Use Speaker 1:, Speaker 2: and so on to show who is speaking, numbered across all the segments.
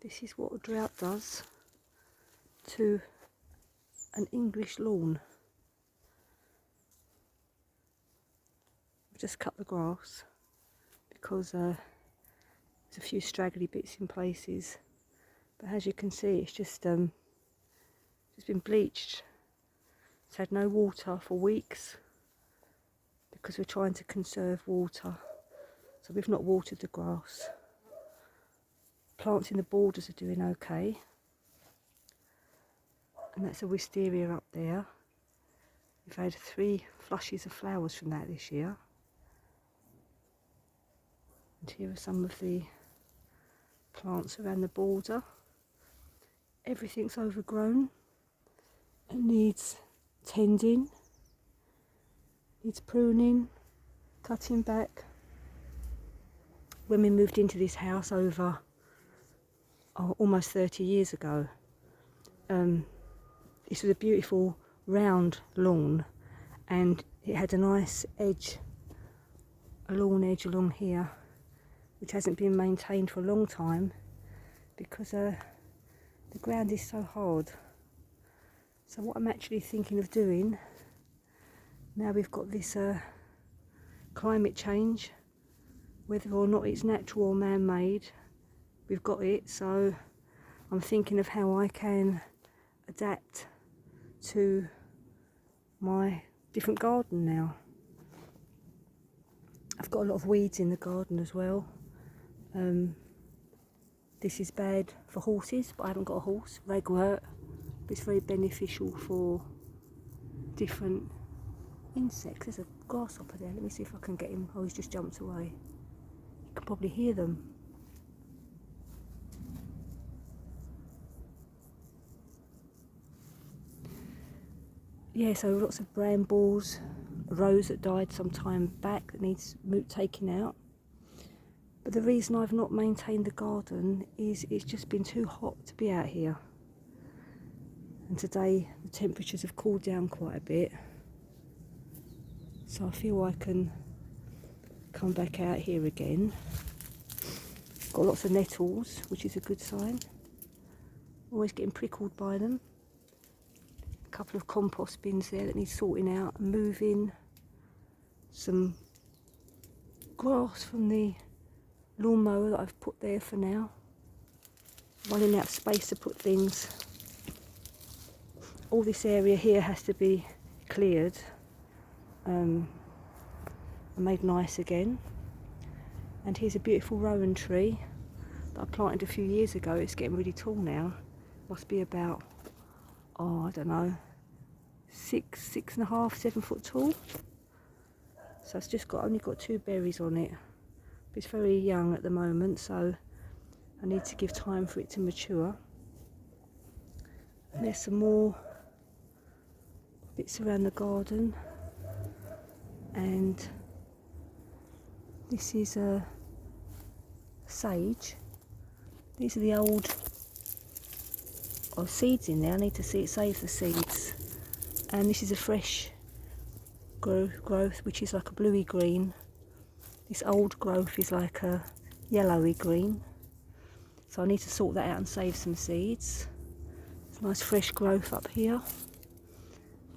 Speaker 1: This is what a drought does to an English lawn. I've just cut the grass because there's a few straggly bits in places, but as you can see, it's just been bleached. It's had no water for weeks because we're trying to conserve water, so we've not watered the grass. Plants in the borders are doing okay, and that's a wisteria up there. We've had 3 flushes of flowers from that this year. And here are some of the plants around the border. Everything's overgrown and needs tending, needs pruning, cutting back. When we moved into this house over almost 30 years ago, this was a beautiful round lawn, and it had a nice edge, a lawn edge along here, which hasn't been maintained for a long time because the ground is so hard. So what I'm actually thinking of doing, now we've got this climate change, whether or not it's natural or man-made, we've got it, so I'm thinking of how I can adapt to my different garden now. I've got a lot of weeds in the garden as well. This is bad for horses, but I haven't got a horse, ragwort, but it's very beneficial for different insects. There's a grasshopper there, let me see if I can get him. Oh, he's just jumped away. You can probably hear them. Yeah, so lots of brambles, a rose that died some time back that needs taking out. But the reason I've not maintained the garden is it's just been too hot to be out here. And today the temperatures have cooled down quite a bit. So I feel I can come back out here again. Got lots of nettles, which is a good sign. Always getting prickled by them. A couple of compost bins there that need sorting out and moving. Some grass from the lawnmower that I've put there for now. Running out of space to put things. All this area here has to be cleared and made nice again. And here's a beautiful rowan tree that I planted a few years ago. It's getting really tall now. Must be about, I don't know, 6.5, 7 foot tall. So it's just only got 2 berries on it. But it's very young at the moment, so I need to give time for it to mature. And there's some more bits around the garden, and this is a sage. These are the old seeds in there. I need to save the seeds. And this is a fresh growth, which is like a bluey green. This old growth is like a yellowy green. So I need to sort that out and save some seeds. It's nice fresh growth up here.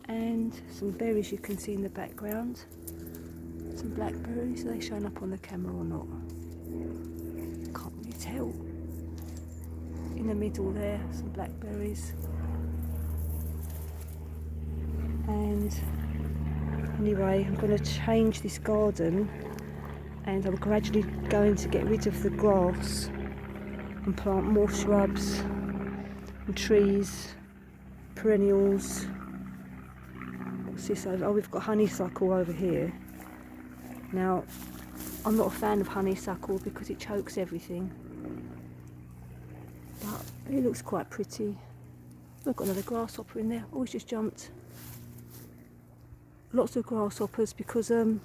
Speaker 1: And some berries you can see in the background. Some blackberries. Are they showing up on the camera or not? Can't really tell. In the middle there, some blackberries. And anyway, I'm going to change this garden, and I'm gradually going to get rid of the grass and plant more shrubs and trees, perennials. What's this over? Oh, we've got honeysuckle over here. Now, I'm not a fan of honeysuckle because it chokes everything, but it looks quite pretty. We've got another grasshopper in there. Oh, he's just jumped. Lots of grasshoppers because, well,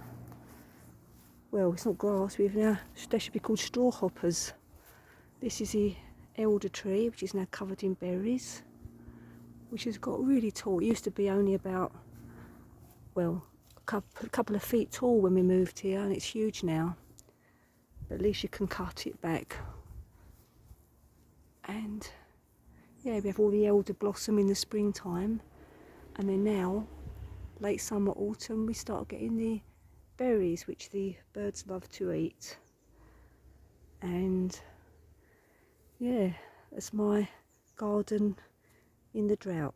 Speaker 1: it's not grass. They should be called straw hoppers. This is the elder tree, which is now covered in berries, which has got really tall. It used to be only about, well, a couple of feet tall when we moved here, and it's huge now. But at least you can cut it back And yeah, we have all the elder blossom in the springtime, and then now, late summer, autumn, we start getting the berries which the birds love to eat. And yeah, that's my garden in the drought.